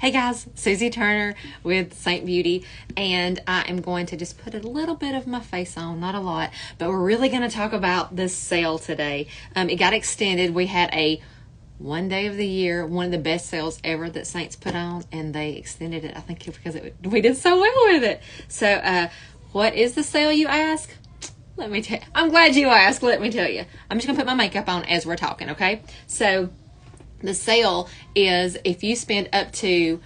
Hey guys, Susie Turner with Saint Beauty, and I am going to just put a little bit of my face on, not a lot, but we're really going to talk about this sale today. It got extended. We had a one day of the year, one of the best sales ever that Saints put on, and they extended it, I think, because we did so well with it. So, what is the sale, you ask? Let me tell you. I'm glad you asked. Let me tell you. I'm just going to put my makeup on as we're talking, okay? So, the sale is if you spend up to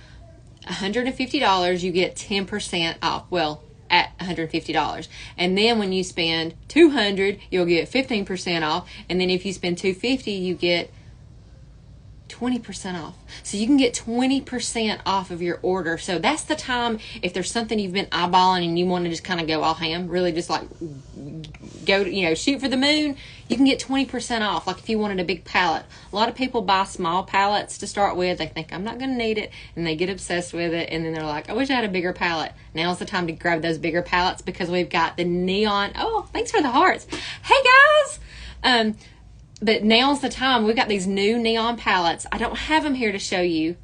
$150, you get 10% off. Well, at $150. And then when you spend $200, you'll get 15% off. And then if you spend $250, you get 20% off. So you can get 20% off of your order. So that's the time, if there's something you've been eyeballing and you want to just kind of go all ham, really just like go to, shoot for the moon, you can get 20% off. Like if you wanted a big palette. A lot of people buy small palettes to start with. They think, I'm not going to need it. And they get obsessed with it. And then they're like, I wish I had a bigger palette. Now's the time to grab those bigger palettes because we've got the neon. Oh, thanks for the hearts. Hey guys. But now's the time. We've got these new neon palettes. I don't have them here to show you,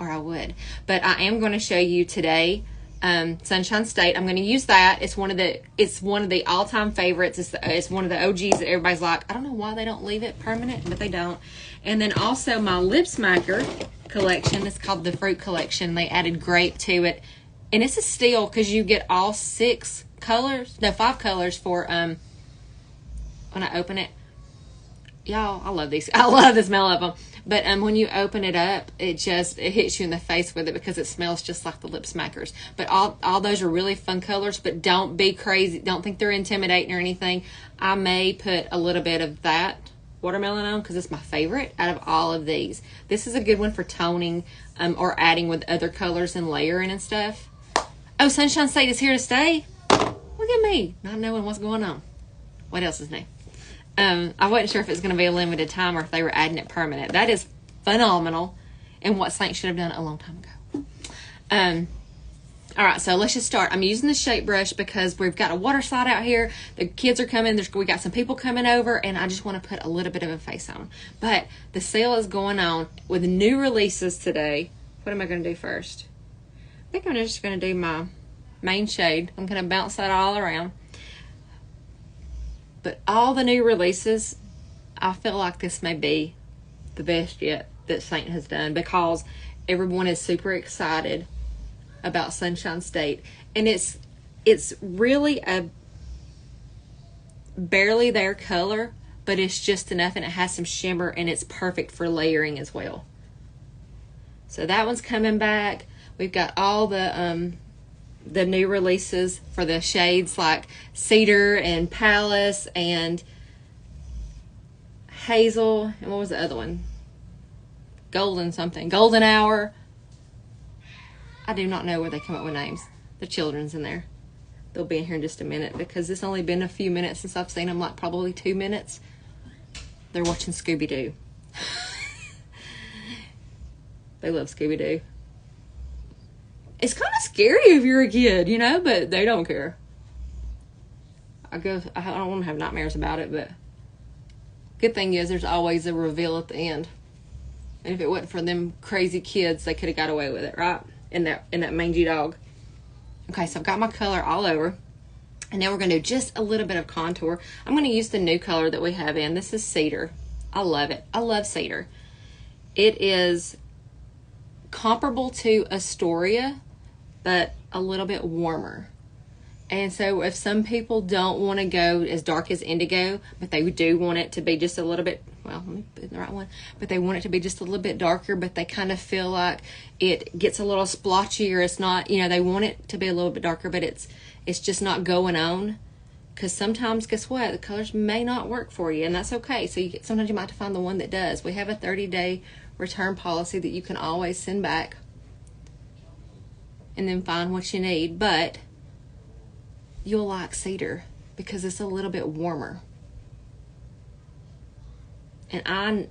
or I would, but I am going to show you today. Sunshine State. I'm going to use that. It's one of the all-time favorites. It's one of the OGs that everybody's like, I don't know why they don't leave it permanent, but they don't. And then also my Lip Smacker collection. It's called the Fruit Collection. They added grape to it, and it's a steal because you get all 5 colors for when I open it. Y'all, I love these. I love the smell of them. But when you open it up, it hits you in the face with it because it smells just like the Lip Smackers. But all those are really fun colors, but don't be crazy. Don't think they're intimidating or anything. I may put a little bit of that watermelon on because it's my favorite out of all of these. This is a good one for toning or adding with other colors and layering and stuff. Oh, Sunshine State is here to stay. Look at me, not knowing what's going on. What else is new? I wasn't sure if it was going to be a limited time or if they were adding it permanent. That is phenomenal and what Saint should have done a long time ago. All right, so let's just start. I'm using the shape brush because we've got a water slide out here. The kids are coming. We got some people coming over, and I just want to put a little bit of a face on. But the sale is going on with new releases today. What am I going to do first? I think I'm just going to do my main shade. I'm going to bounce that all around. But all the new releases, I feel like this may be the best yet that Saint has done because everyone is super excited about Sunshine State. And it's really a barely there color, but it's just enough and it has some shimmer and it's perfect for layering as well. So that one's coming back. We've got all the new releases for the shades like Cedar and Palace and Hazel. And what was the other one? Golden something. Golden Hour. I do not know where they come up with names. The children's in there. They'll be in here in just a minute because it's only been a few minutes since I've seen them, like probably 2 minutes. They're watching Scooby-Doo. They love Scooby-Doo. It's kind of scary if you're a kid, but they don't care. I don't want to have nightmares about it, but good thing is there's always a reveal at the end. And if it wasn't for them crazy kids, they could have got away with it, right? In that mangy dog. Okay, so I've got my color all over. And now we're going to do just a little bit of contour. I'm going to use the new color that we have in. This is Cedar. I love it. I love Cedar. It is comparable to Astoria, but a little bit warmer. And so if some people don't want to go as dark as indigo, but they do want it to be just a little bit, well, let me put the right one, but they want it to be just a little bit darker, but they kind of feel like it gets a little splotchy, or it's not, they want it to be a little bit darker, but it's just not going on. Because sometimes, guess what? The colors may not work for you, and that's okay. So sometimes you might have to find the one that does. We have a 30-day return policy that you can always send back and then find what you need, but you'll like Cedar because it's a little bit warmer. And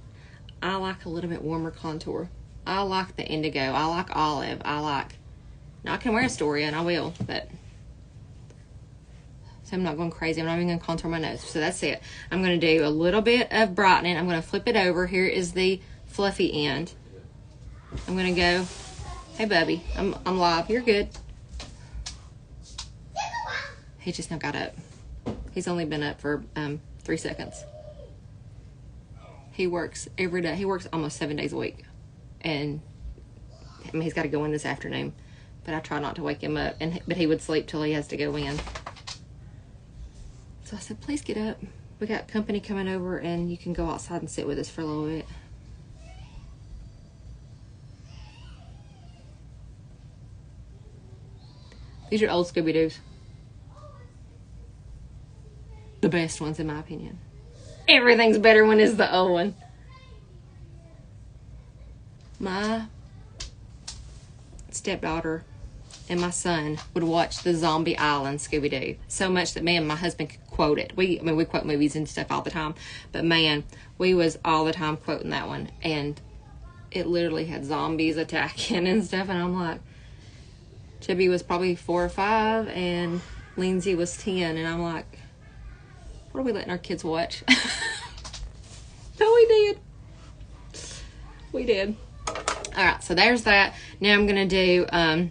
I like a little bit warmer contour. I like the indigo. I like olive. Now I can wear Astoria and I will, but so I'm not going crazy. I'm not even going to contour my nose. So that's it. I'm going to do a little bit of brightening. I'm going to flip it over. Here is the fluffy end. I'm going to go Hey, Bubby. I'm live. You're good. He just now got up. He's only been up for 3 seconds. He works every day. He works almost 7 days a week. And I mean, he's got to go in this afternoon. But I try not to wake him up. But he would sleep till he has to go in. So I said, please get up. We got company coming over and you can go outside and sit with us for a little bit. These are old Scooby-Doos. The best ones, in my opinion. Everything's better when it's the old one. My stepdaughter and my son would watch the Zombie Island Scooby-Doo so much that, man, my husband could quote it. We quote movies and stuff all the time. But, man, we was all the time quoting that one. And it literally had zombies attacking and stuff. And I'm like, Chubby was probably 4 or 5 and Lindsay was 10. And I'm like, what are we letting our kids watch? But we did. We did. All right, so there's that. Now I'm going to do a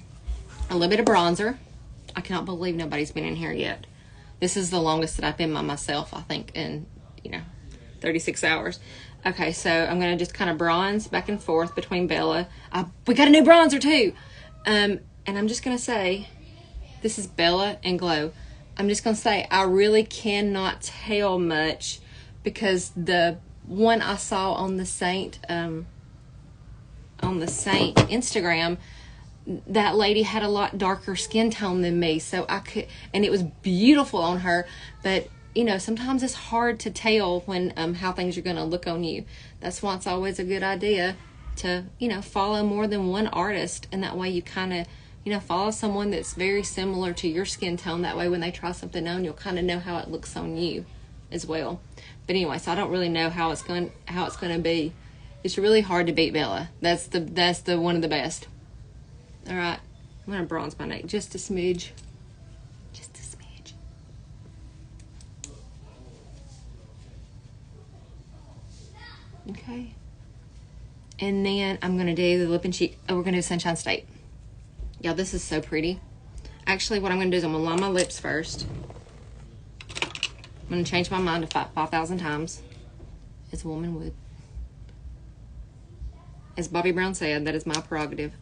little bit of bronzer. I cannot believe nobody's been in here yet. This is the longest that I've been by myself, I think, in, 36 hours. Okay, so I'm going to just kind of bronze back and forth between Bella. We got a new bronzer, too. And I'm just going to say, this is Bella and Glow. I'm just going to say, I really cannot tell much because the one I saw on the Seint Instagram, that lady had a lot darker skin tone than me, so I could, and it was beautiful on her, but sometimes it's hard to tell when how things are going to look on you. That's why it's always a good idea to follow more than one artist, and that way you kind of follow someone that's very similar to your skin tone. That way when they try something on, you'll kind of know how it looks on you as well. But anyway, so I don't really know how it's going to be. It's really hard to beat Bella. That's the one of the best. All right, I'm going to bronze my neck just a smidge. Just a smidge. Okay. And then I'm going to do the lip and cheek. Oh, we're going to do Sunshine State. Y'all, this is so pretty. Actually, what I'm going to do is I'm going to line my lips first. I'm going to change my mind 5,000 times, as a woman would. As Bobby Brown said, that is my prerogative.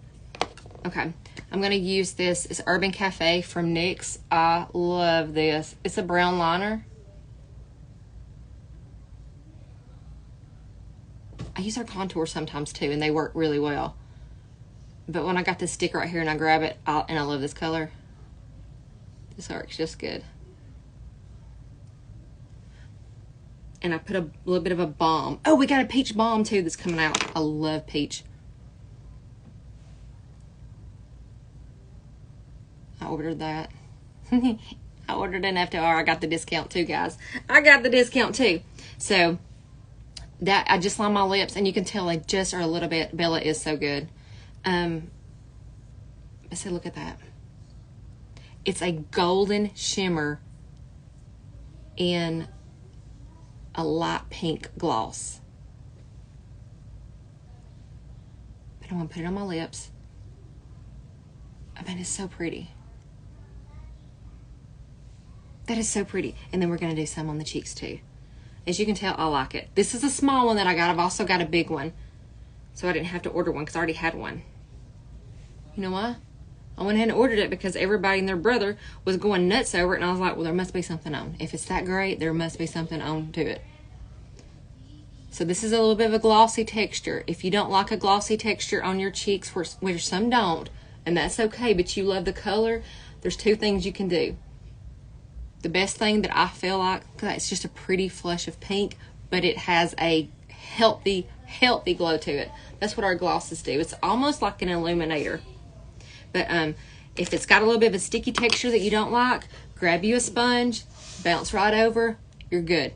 Okay, I'm going to use this. It's Urban Cafe from NYX. I love this. It's a brown liner. I use our contour sometimes too, and they work really well. But when I got this stick right here and I grab it, and I love this color. This works just good. And I put a little bit of a balm. Oh, we got a peach balm too that's coming out. I love peach. I ordered that. I ordered an FTR. I got the discount too, guys. I got the discount too. So that I just line my lips, and you can tell they just are a little bit. Bella is so good. So look at that. It's a golden shimmer in a light pink gloss. But I want to put it on my lips. I mean, it's so pretty. That is so pretty. And then we're going to do some on the cheeks too. As you can tell, I like it. This is a small one that I got. I've also got a big one. So I didn't have to order one because I already had one. You know why? I went ahead and ordered it because everybody and their brother was going nuts over it. And I was like, well, there must be something on. If it's that great, there must be something on to it. So this is a little bit of a glossy texture. If you don't like a glossy texture on your cheeks, which some don't, and that's okay, but you love the color, there's 2 things you can do. The best thing that I feel like, it's just a pretty flush of pink, but it has a healthy glow to it. That's what our glosses do. It's almost like an illuminator. But if it's got a little bit of a sticky texture that you don't like, grab you a sponge, bounce right over, you're good.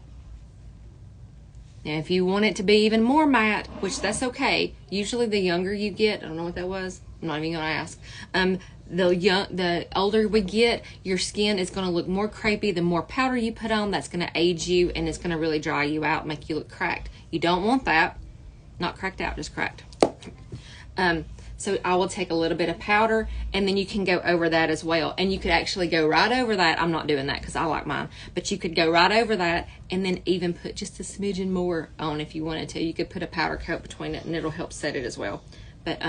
Now, if you want it to be even more matte, which that's okay, usually the younger you get, I don't know what that was, I'm not even going to ask, the older we get, your skin is going to look more crepey. The more powder you put on, that's going to age you, and it's going to really dry you out, make you look cracked. You don't want that. Not cracked out, just cracked. So I will take a little bit of powder, and then you can go over that as well. And you could actually go right over that. I'm not doing that because I like mine. But you could go right over that and then even put just a smidgen more on if you wanted to. You could put a powder coat between it, and it'll help set it as well. But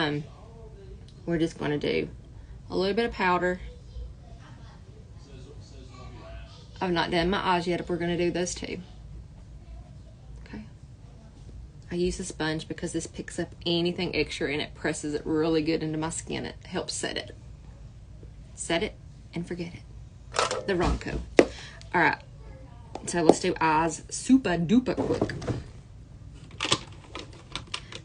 we're just going to do a little bit of powder. I've not done my eyes yet, but we're going to do those too. Okay. I use a sponge because this picks up anything extra and it presses it really good into my skin. It helps set it. Set it and forget it. The Ronco. All right. So let's do eyes super duper quick.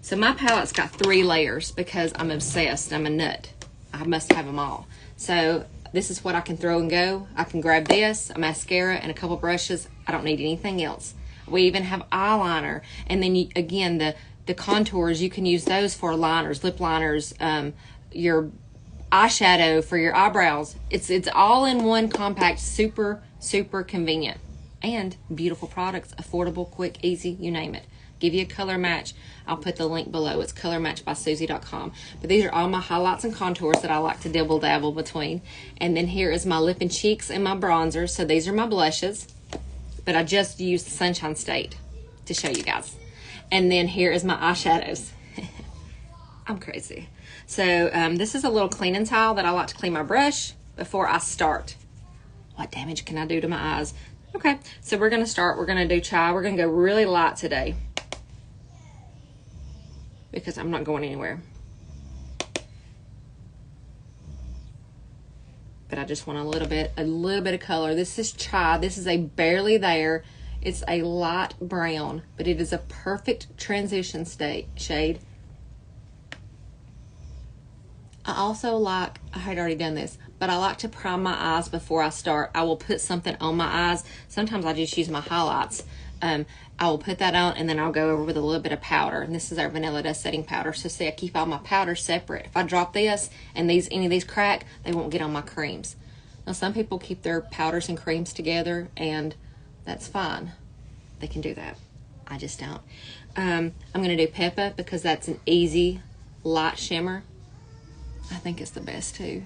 So my palette's got 3 layers because I'm obsessed. I'm a nut. I must have them all. So this is what I can throw and go. I can grab this, a mascara, and a couple brushes. I don't need anything else. We even have eyeliner. And then, again, the contours, you can use those for liners, lip liners, your eyeshadow for your eyebrows. It's all in one compact, super, super convenient. And beautiful products, affordable, quick, easy, you name it. Give you a color match. I'll put the link below. It's colormatchbysusie.com. But these are all my highlights and contours that I like to dibble dabble between. And then here is my lip and cheeks and my bronzers. So these are my blushes. But I just used the Sunshine State to show you guys. And then here is my eyeshadows. I'm crazy. So this is a little cleaning towel that I like to clean my brush before I start. What damage can I do to my eyes? Okay, so we're going to start. We're going to do chai. We're going to go really light today because I'm not going anywhere. But I just want a little bit of color. This is chai. This is a barely there. It's a light brown, but it is a perfect transition shade. I also like, I had already done this, but I like to prime my eyes before I start. I will put something on my eyes. Sometimes I just use my highlights. I will put that on, and then I'll go over with a little bit of powder. And this is our Vanilla Dust Setting Powder. So see, I keep all my powders separate. If I drop this and any of these crack, they won't get on my creams. Now, some people keep their powders and creams together, and that's fine. They can do that. I just don't. I'm going to do Peppa because that's an easy, light shimmer. I think it's the best too.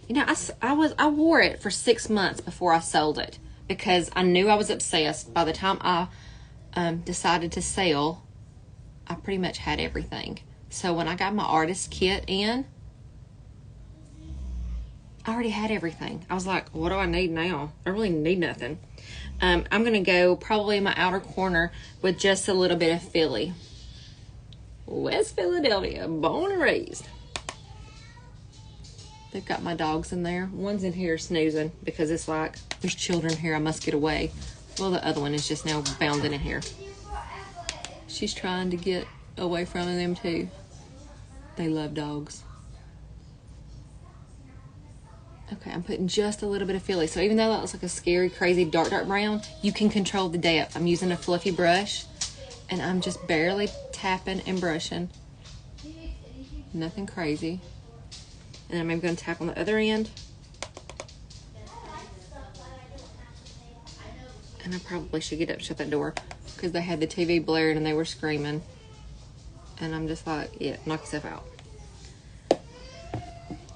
You know, I wore it for 6 months before I sold it because I knew I was obsessed. By the time I decided to sell, I pretty much had everything. So when I got my artist kit in, I already had everything. I was like, what do I need now? I really need nothing. I'm going to go probably in my outer corner with just a little bit of Philly. West Philadelphia, born and raised. They've got my dogs in there. One's in here snoozing because it's like, there's children here, I must get away. Well, the other one is just now bounding in here. She's trying to get away from them too. They love dogs. Okay, I'm putting just a little bit of Philly. So even though that looks like a scary, crazy, dark brown, you can control the depth. I'm using a fluffy brush, and I'm just barely tapping and brushing. Nothing crazy. And I'm maybe going to tap on the other end. And I probably should get up and shut that door because they had the TV blaring and they were screaming. And I'm just like, yeah, knock yourself out.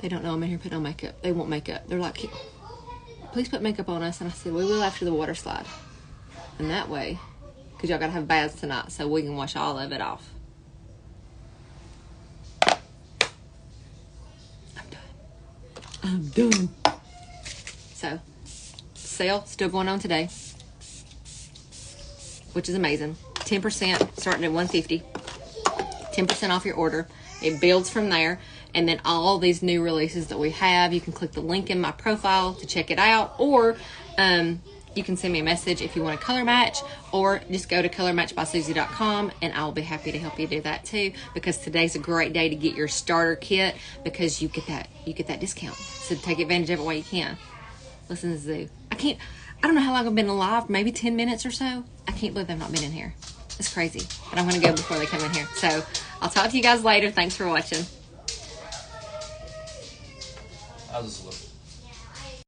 They don't know I'm in here putting on makeup. They want makeup. They're like, please put makeup on us. And I said, we will after the water slide. And that way, because y'all got to have baths tonight so we can wash all of it off. I'm done. So, sale still going on today, which is amazing. 10% starting at $150. 10% off your order. It builds from there. And then all these new releases that we have, you can click the link in my profile to check it out, or you can send me a message if you want a color match, or just go to colormatchbysusie.com and I'll be happy to help you do that too, because today's a great day to get your starter kit because you get that discount. So take advantage of it while you can. Listen to Zoo. I don't know how long I've been alive, maybe 10 minutes or so. I can't believe I've not been in here. It's crazy. But I'm going to go before they come in here. So I'll talk to you guys later. Thanks for watching. I'll just look.